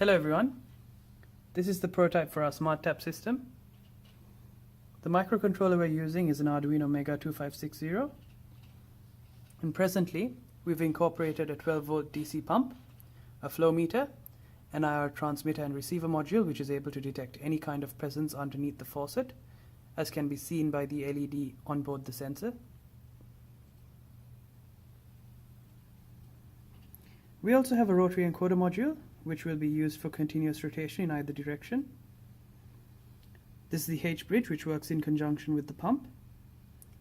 Hello everyone, this is the prototype for our SmartTap system. The microcontroller we're using is an Arduino Mega 2560, and presently we've incorporated a 12-volt DC pump, a flow meter, an IR transmitter and receiver module which is able to detect any kind of presence underneath the faucet, as can be seen by the LED on board the sensor. We also have a rotary encoder module which will be used for continuous rotation in either direction. This is the H bridge which works in conjunction with the pump.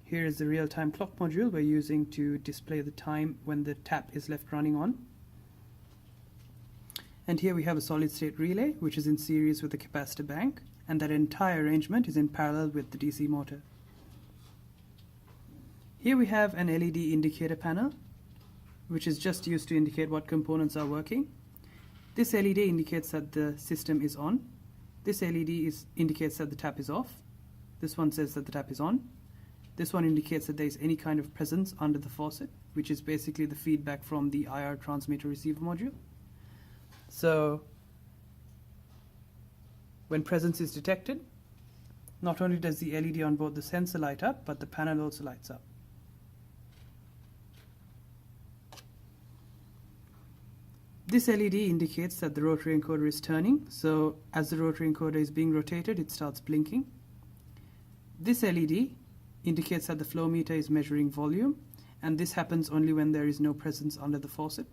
Here is the real-time clock module we're using to display the time when the tap is left running on. And here we have a solid-state relay which is in series with the capacitor bank, and that entire arrangement is in parallel with the DC motor. Here we have an LED indicator panel which is just used to indicate what components are working. This LED indicates that the system is on. This LED indicates that the tap is off. This one says that the tap is on. This one indicates that there is any kind of presence under the faucet, which is basically the feedback from the IR transmitter receiver module. So when presence is detected, not only does the LED on board the sensor light up, but the panel also lights up. This LED indicates that the rotary encoder is turning, so as the rotary encoder is being rotated, it starts blinking. This LED indicates that the flow meter is measuring volume, and this happens only when there is no presence under the faucet.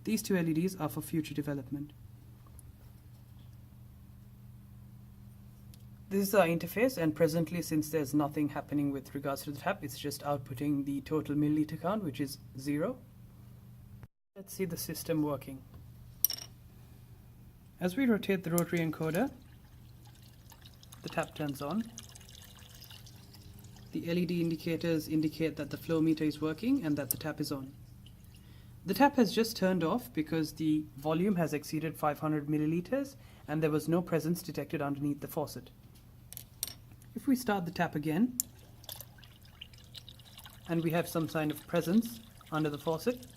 These two LEDs are for future development. This is our interface, and presently, since there's nothing happening with regards to the tap, it's just outputting the total milliliter count, which is 0. Let's see the system working. As we rotate the rotary encoder, the tap turns on. The LED indicators indicate that the flow meter is working and that the tap is on. The tap has just turned off because the volume has exceeded 500 milliliters and there was no presence detected underneath the faucet. If we start the tap again, and we have some sign of presence under the faucet,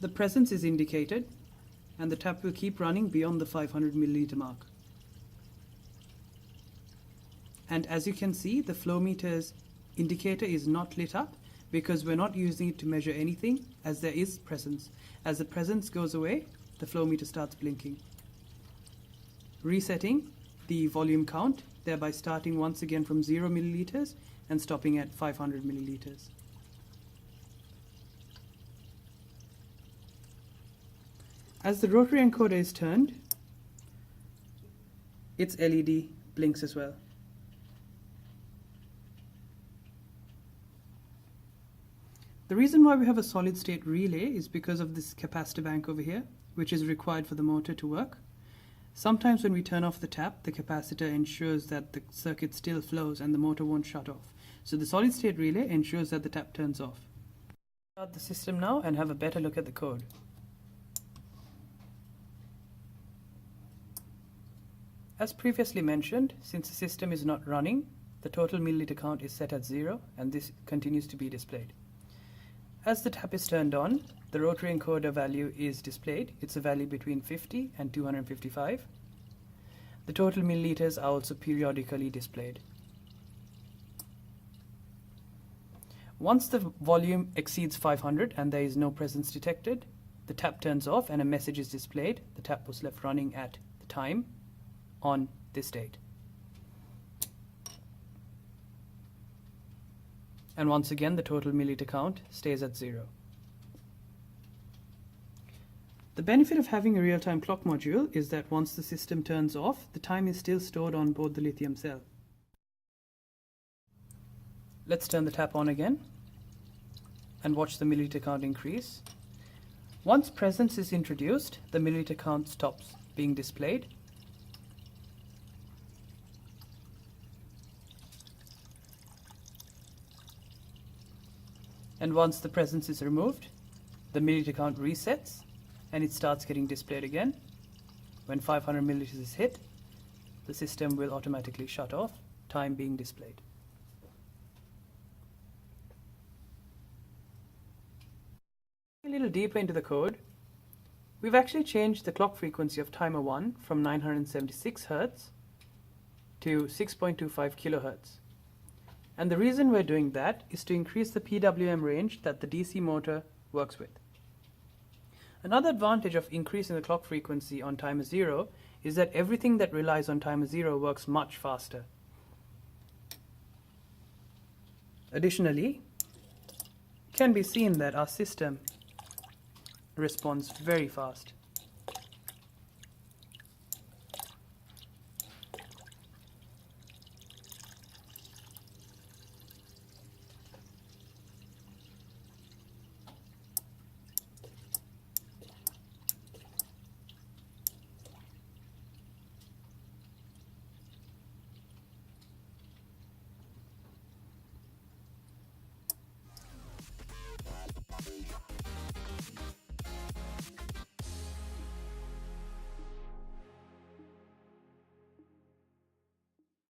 the presence is indicated and the tap will keep running beyond the 500 milliliter mark. And as you can see, the flow meter's indicator is not lit up because we're not using it to measure anything, as there is presence. As the presence goes away, the flow meter starts blinking, resetting the volume count, thereby starting once again from 0 milliliters and stopping at 500 milliliters. As the rotary encoder is turned, its LED blinks as well. The reason why we have a solid-state relay is because of this capacitor bank over here, which is required for the motor to work. Sometimes when we turn off the tap, the capacitor ensures that the circuit still flows and the motor won't shut off. So the solid-state relay ensures that the tap turns off. Start the system now and have a better look at the code. As previously mentioned, since the system is not running, the total milliliter count is set at 0 and this continues to be displayed. As the tap is turned on, the rotary encoder value is displayed. It's a value between 50 and 255. The total milliliters are also periodically displayed. Once the volume exceeds 500 and there is no presence detected, the tap turns off and a message is displayed. The tap was left running at the time on this date. And once again, the total milliliter count stays at 0. The benefit of having a real-time clock module is that once the system turns off, the time is still stored on board the lithium cell. Let's turn the tap on again and watch the milliliter count increase. Once presence is introduced, the milliliter count stops being displayed. And once the presence is removed, the milliliter count resets and it starts getting displayed again. When 500 milliliters is hit, the system will automatically shut off, time being displayed. A little deeper into the code, We've actually changed the clock frequency of timer 1 from 976 Hz to 6.25 kHz. And the reason we're doing that is to increase the PWM range that the DC motor works with. Another advantage of increasing the clock frequency on timer 0 is that everything that relies on timer 0 works much faster. Additionally, it can be seen that our system responds very fast.